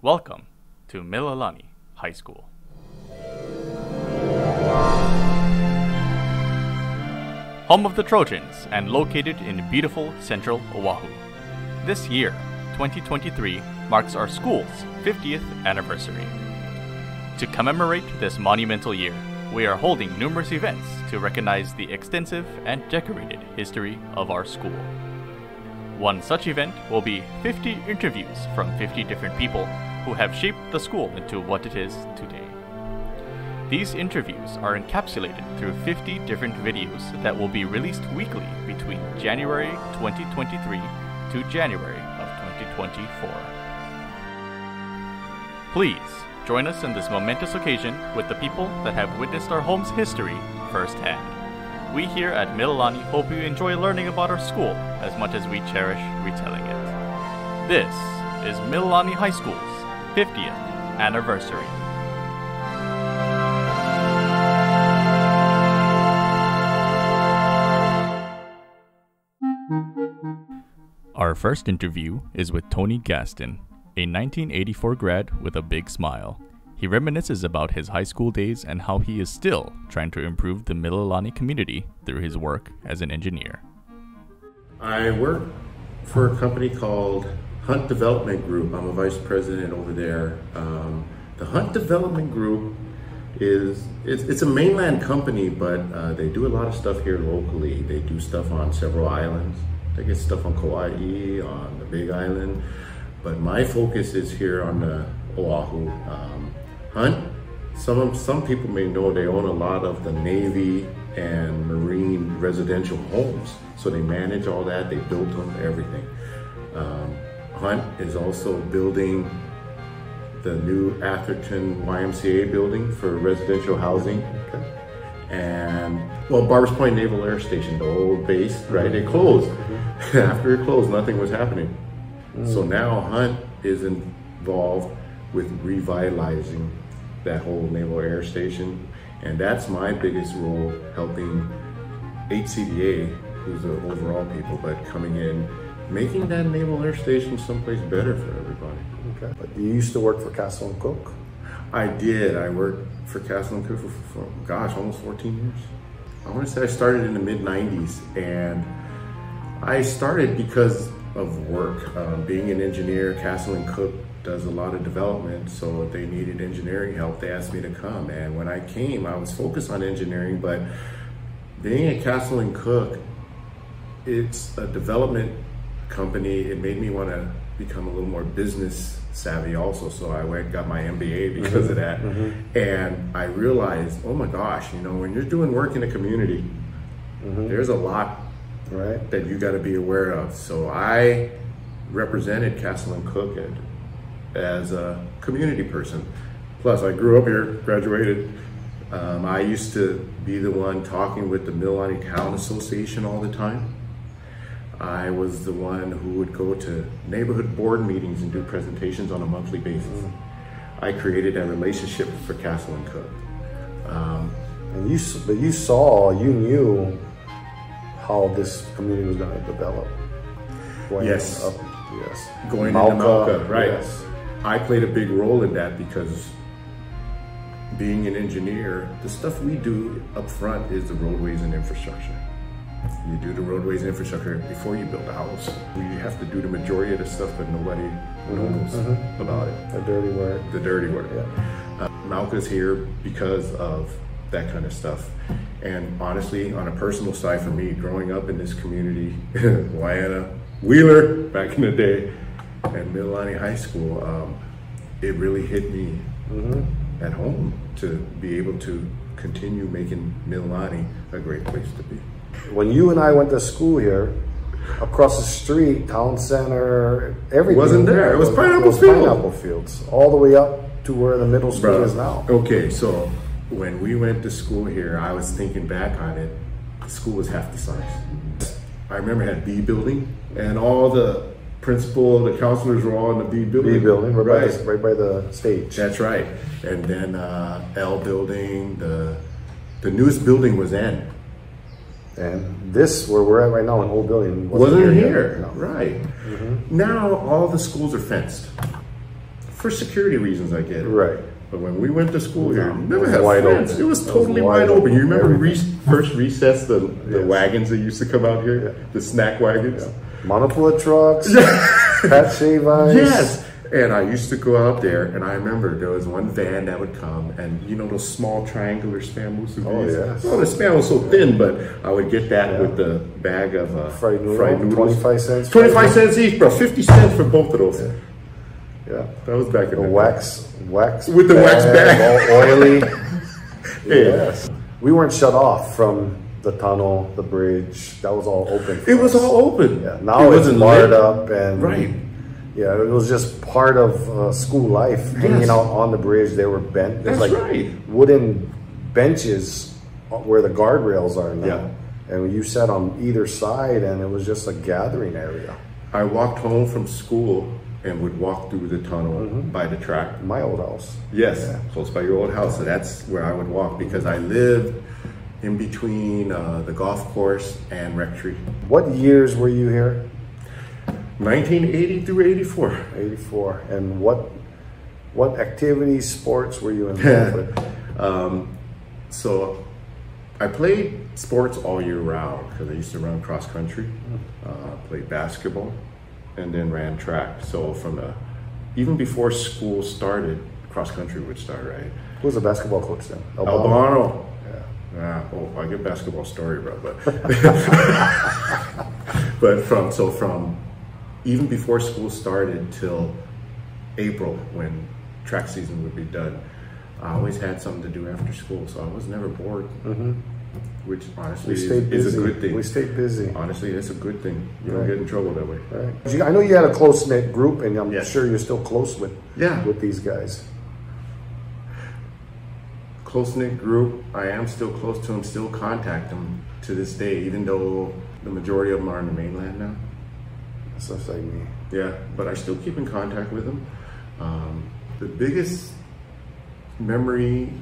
Welcome to Mililani High School. Home of the Trojans and located in beautiful central Oahu. This year, 2023, marks our school's 50th anniversary. To commemorate this monumental year, we are holding numerous events to recognize the extensive and decorated history of our school. One such event will be 50 interviews from 50 different people who have shaped the school into what it is today. These interviews are encapsulated through 50 different videos that will be released weekly between January 2023 to January of 2024. Please join us in this momentous occasion with the people that have witnessed our home's history firsthand. We here at Mililani hope you enjoy learning about our school as much as we cherish retelling it. This is Mililani High School's 50th anniversary. Our first interview is with Tony Gaston, a 1984 grad with a big smile. He reminisces about his high school days and how he is still trying to improve the Mililani community through his work as an engineer. I work for a company called Hunt Development Group. I'm a vice president over there. The Hunt Development Group it's a mainland company, but they do a lot of stuff here locally. They do stuff on several islands. They get stuff on Kauai, on the Big Island, but my focus is here on the Oahu. Hunt, some people may know they own a lot of the Navy and Marine residential homes. So they manage all that, they build them, everything. Hunt is also building the new Atherton YMCA building for residential housing. Okay. And, well, Barbers Point Naval Air Station, the old base, right? It closed. After it closed, nothing was happening. So now Hunt is involved with revitalizing that whole Naval Air Station. And that's my biggest role, helping HCDA, who's the overall people, but coming in, making that Naval Air Station someplace better for everybody. Okay. But you used to work for Castle & Cook? I did. I worked for Castle & Cook for gosh, almost 14 years. I want to say I started in the mid-90s, and I started because of work. Being an engineer, Castle & Cook does a lot of development, so they needed engineering help. They asked me to come, and when I came, I was focused on engineering, but being at Castle & Cook, it's a development company. It made me want to become a little more business savvy also, so I went and got my MBA because of that. And I realized, oh my gosh, you know, when you're doing work in a community, there's a lot that you got to be aware of. So I represented Castle & Cook as a community person. Plus, I grew up here, graduated. I used to be the one talking with the Mililani Town Association all the time. I was the one who would go to neighborhood board meetings and do presentations on a monthly basis. I created that relationship for Castle & Cook. And you knew how this community was going to develop. Yes. Yes. Going into Malka, right. Yes. I played a big role in that because being an engineer, the stuff we do up front is the roadways and infrastructure. You do the roadways and infrastructure before you build a house. You have to do the majority of the stuff, but nobody knows about it. The dirty work. The dirty work. Yeah. Malka's here because of that kind of stuff. And honestly, on a personal side for me, growing up in this community, Waiana, Wheeler, back in the day, and Mililani High School, it really hit me at home to be able to continue making Mililani a great place to be. When you and I went to school here, across the street, town center, everything wasn't there. It was pineapple fields. Pineapple fields, all the way up to where the middle school is now. Okay, so when we went to school here, I was thinking back on it. The school was half the size. I remember it had B building, and all the principal, the counselors were all in the B building. B building, right by the stage. That's right. And then L building, the newest building was N. And this, where we're at right now, an old building, wasn't here. No. Right. Now all the schools are fenced. for security reasons, I get it. Right. But when we went to school here, No, never it was had wide fence. open. It was It totally was wide wide open. You open, remember everything. first recess, the Yes. wagons that used to come out here, Yeah. the snack wagons. Monopole trucks, Pat Shave Ice. Yes. And I used to go out there, and I remember there was one van that would come, and you know those small triangular Spam musubis? Oh, yes. Oh, the Spam was so thin, but I would get that with the bag of Fried noodles. 25 cents. 25 cents each, bro. 50 cents for both of those. Yeah. That was back in The the wax With the wax bag. all oily. Yeah. Yes. We weren't shut off from the tunnel, the bridge. That was all open. It was all open. Yeah. Now it it's wasn't barred lit. up and Right. yeah, it was just part of school life. Hanging Yes. out on the bridge, they were bent. There's That's like right. wooden benches where the guardrails are now. Yeah. And you sat on either side, and it was just a gathering area. I walked home from school and would walk through the tunnel by the track. My old house. Yes, Yeah. close by your old house. So that's where I would walk because I lived in between the golf course and Rectory. What years were you here? 1980 through 84. 84. And what activities, sports were you involved with? So I played sports all year round because I used to run cross country, played basketball, and then ran track. So even before school started, cross country would start, right? Who was the basketball coach then? Albano. Yeah. Yeah, oh, I get basketball story, bro, but from even before school started till April when track season would be done, I always had something to do after school, so I was never bored. Which honestly is a good thing. We stayed busy. Honestly, it's a good thing. You don't get in trouble that way. Right. I know you had a close knit group, and I'm Yes. sure you're still close with these guys. Close-knit group. I am still close to them, still contact them to this day, even though the majority of them are in the mainland now. That's just like me. Yeah, but I still keep in contact with them. The biggest memory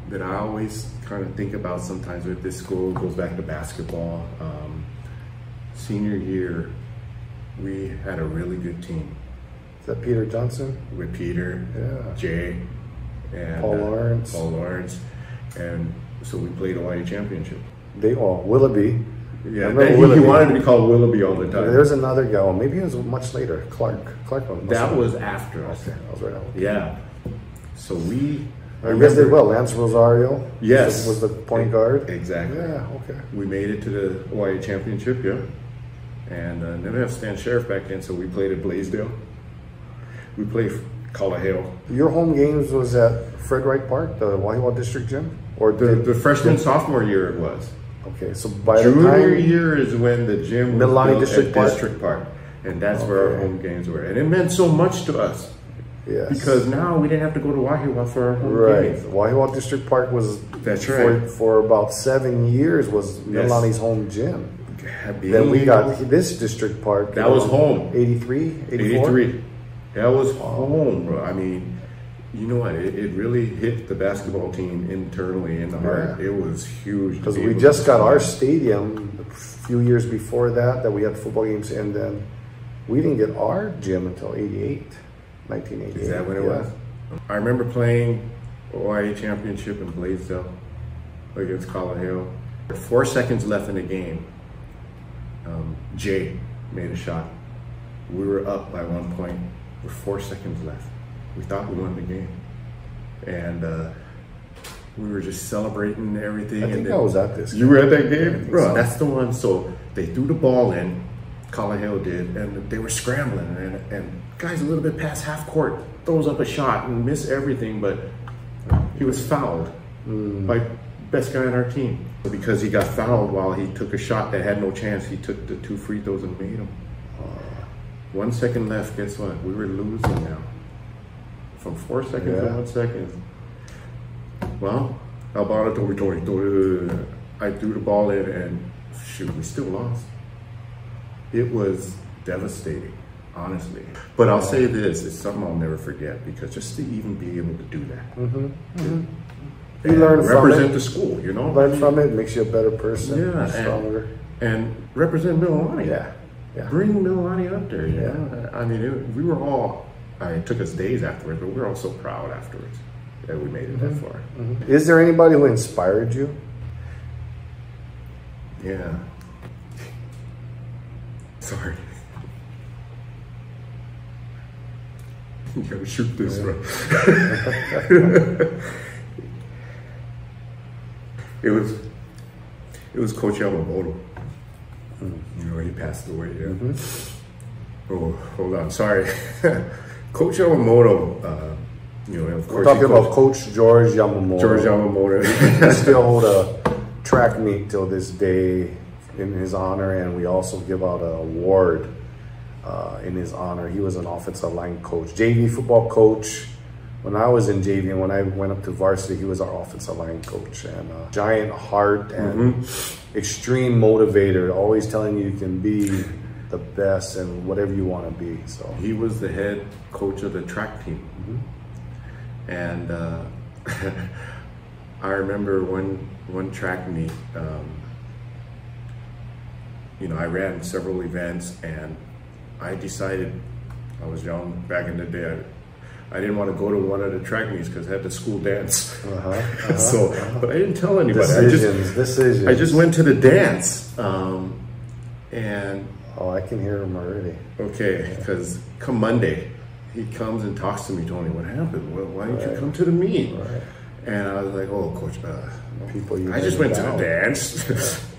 that I always kind of think about sometimes with this school goes back to basketball. Senior year, we had a really good team. Is that Peter Johnson? With Peter, Jay, and Paul Lawrence, and so we played Hawaii Championship. Willoughby. Yeah, Remember he Willoughby? wanted to be called Willoughby all the time. There's another guy. Well, maybe it was much later. Clark. That was after us. Okay, I was right out. Yeah. So we. You guys did well. Lance Rosario. Yes. Was the point guard. Exactly. Yeah. Okay. We made it to the Hawaii Championship. Yeah. And didn't have Stan Sheriff back then, so we played at Blaisdell. We played Kalaheo. Your home games was at Fred Wright Park, the Wahiawa District Gym, or The freshman sophomore year it was. Okay, so by the Junior time year is when the gym was Mililani built District at Park? District Park, and that's where our home games were, and it meant so much to us. Yes. Because now we didn't have to go to Wahiawa for our home games. Wahiawa District Park was That's right. for about 7 years was Mililani's home gym. Then we got this district park. That was home. 83, 84? 83. That was home, bro. I mean, you know what? It really hit the basketball team internally in the heart. It was huge. Because we just got our stadium a few years before that we had football games, and then we didn't get our gym until 1988. Is that when it was? I remember playing Hawaii Championship in Blaisdell against Kalaheo. 4 seconds left in the game. Jay made a shot. We were up by 1 point with 4 seconds left. We thought we won the game. And we were just celebrating everything. I think I was at this game. You were at that game? Bro, so. That's the one. So they threw the ball in, Kalaheo did, and they were scrambling. And guys a little bit past half court throws up a shot and miss everything, but he was fouled by best guy on our team. Because he got fouled while he took a shot that had no chance, he took the 2 free throws and made them. 1 second left, guess what? We were losing now. From 4 seconds to 1 second. Well, Albano told me, I threw the ball in and shoot, we still lost. It was devastating, honestly. But I'll say this, it's something I'll never forget, because just to even be able to do that. You learn from it. Represent the school, you know? Learn from it, makes you a better person, Yeah, stronger. And represent Mililani. Yeah. Bring Mililani up there, you know? I mean, we were all it took us days afterwards, but we were all so proud afterwards that we made it that far. Is there anybody who inspired you? Yeah. Sorry. You gotta shoot this, bro. It was Coach Yamamoto. You know, he passed away. Yeah. Oh, hold on. Sorry, Coach Yamamoto. You know, of course. We're talking about Coach George Yamamoto. George Yamamoto. We still hold a track meet till this day in his honor, and we also give out an award in his honor. He was an offensive line coach, JV football coach. When I was in JV and when I went up to varsity, he was our offensive line coach, and giant heart and extreme motivator, always telling you can be the best and whatever you want to be. So he was the head coach of the track team. And I remember one track meet, you know, I ran several events, and I decided, I was young back in the day, I didn't want to go to one of the track meets because I had the school dance. But I didn't tell anybody. Decisions. I just went to the dance. And oh, I can hear him already. Okay, because come Monday, he comes and talks to me, Tony, what happened? Well, why didn't you come to the meet? And I was like, oh, Coach, I just went to the dance.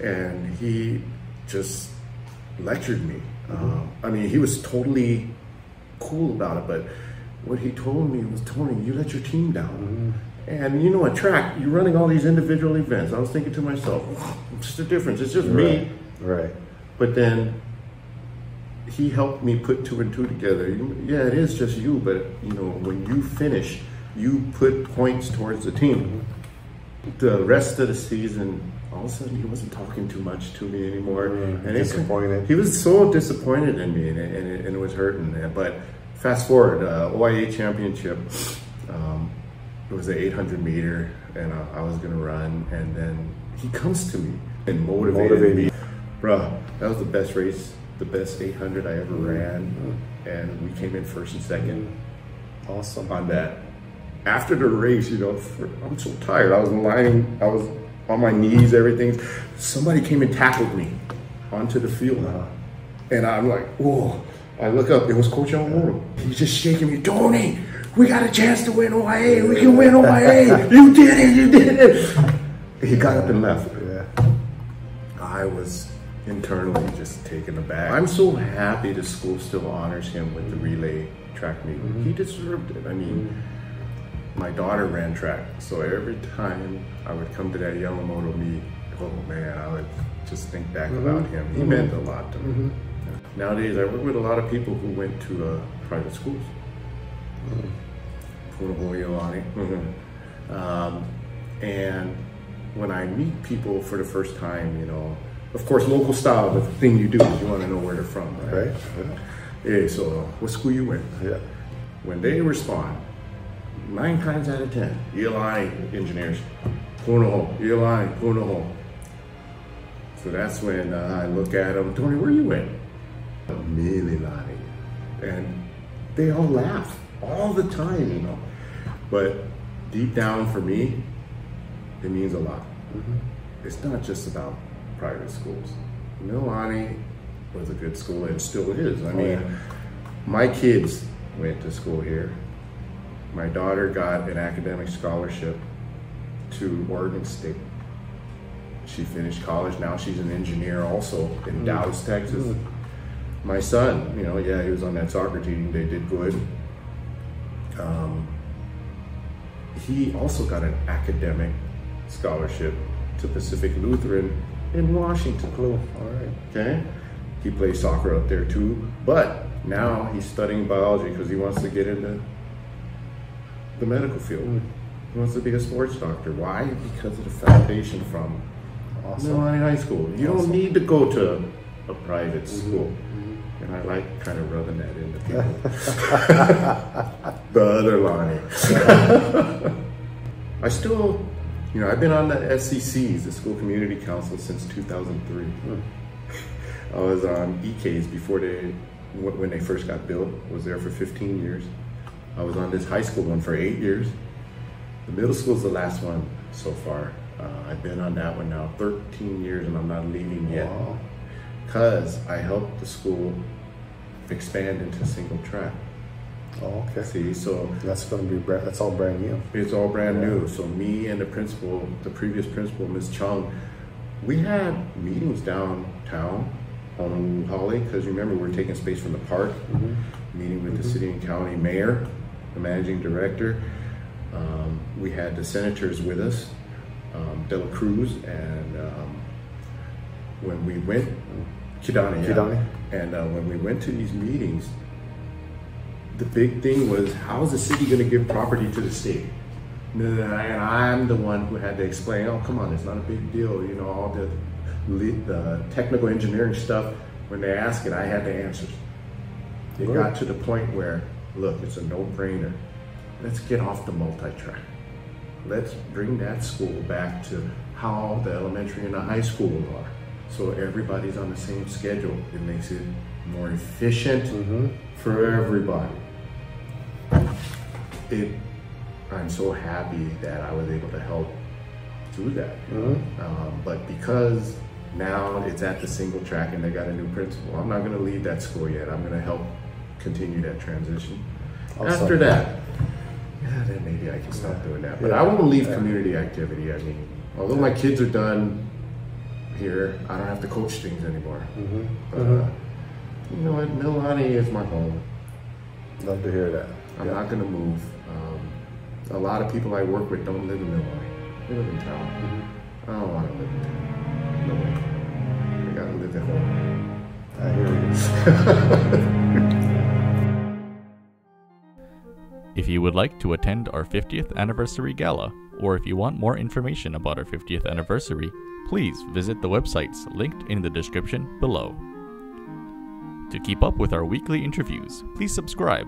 And he just lectured me. I mean, he was totally cool about it, but what he told me was, Tony, you let your team down. And you know, at track, you're running all these individual events. I was thinking to myself, what's the difference? It's just me. Right. But then he helped me put 2 and 2 together. Yeah, it is just you, but you know, when you finish, you put points towards the team. The rest of the season, all of a sudden, he wasn't talking too much to me anymore. And disappointed. He was so disappointed in me, and it was hurting. But fast forward, OIA championship, it was an 800 meter, and I was gonna run, and then he comes to me and motivated me. Bruh, that was the best race, the best 800 I ever ran, and we came in first and second. Awesome. On that. After the race, you know, I'm so tired. I was on my knees, everything. Somebody came and tackled me onto the field. And I'm like, whoa. I look up, it was Coach Yamamoto. He's just shaking me, Tony, we got a chance to win OIA. We can win OIA. You did it, you did it. He got up and left. I was internally just taken aback. I'm so happy the school still honors him with the relay track meet. He deserved it. I mean, my daughter ran track, so every time I would come to that Yamamoto meet, oh man, I would just think back about him. He meant a lot to me. Nowadays, I work with a lot of people who went to private schools. Mililani. And when I meet people for the first time, you know, of course, local style, the thing you do is you want to know where they're from, right? Hey, so what school you went? When they respond, 9 times out of 10, Mililani engineers, Puno, Mililani, Puno. So that's when I look at them, Tony, where you went? Mililani. And they all laugh all the time, you know. But deep down for me, it means a lot. It's not just about private schools. Mililani was a good school and still is. I mean, my kids went to school here. My daughter got an academic scholarship to Oregon State. She finished college. Now she's an engineer also in Dallas, Texas. My son, you know, yeah, he was on that soccer team. They did good. He also got an academic scholarship to Pacific Lutheran in Washington. Cool. All right. Okay. He plays soccer up there too, but now he's studying biology because he wants to get into the medical field. He wants to be a sports doctor. Why? Because of the foundation from Mililani High School. You don't need to go to a private school. And I like kind of rubbing that into people. The other Lonnie. I still, you know, I've been on the SCCs, the School Community Council, since 2003. I was on EKs before when they first got built. Was there for 15 years. I was on this high school one for 8 years. The middle school is the last one so far. I've been on that one now 13 years, and I'm not leaving yet. Wow. Because I helped the school expand into single track. Oh, okay. See, so That's going to be that's all brand new. it's all brand Yeah. new. So me and the principal, the previous principal, Ms. Chung, we had meetings downtown on Holly, because remember, we're taking space from the park, meeting with the city and county mayor, the managing director. We had the senators with us, De La Cruz, and when we went, Kidani, yeah. Kidani. And when we went to these meetings, the big thing was, how is the city going to give property to the state? And I'm the one who had to explain, oh, come on, it's not a big deal. You know, all the technical engineering stuff, when they ask it, I had the answers. It got to the point where, look, it's a no-brainer. Let's get off the multi-track. Let's bring that school back to how the elementary and the high school are. So everybody's on the same schedule. It makes it more efficient for everybody. I'm so happy that I was able to help do that. But because now it's at the single track and they got a new principal, I'm not going to leave that school yet. I'm going to help continue that transition. Awesome. After that, yeah, then maybe I can stop doing that. But I won't leave community activity. I mean, although my kids are done here, I don't have to coach things anymore. But you know what, Mililani is my home. Love to hear that. I'm not going to move. A lot of people I work with don't live in Mililani. They live in town. I don't want to live in town. No way. I got to live at home. I hear you. If you would like to attend our 50th Anniversary Gala, or if you want more information about our 50th anniversary, please visit the websites linked in the description below. To keep up with our weekly interviews, please subscribe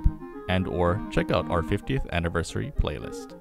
and/or check out our 50th anniversary playlist.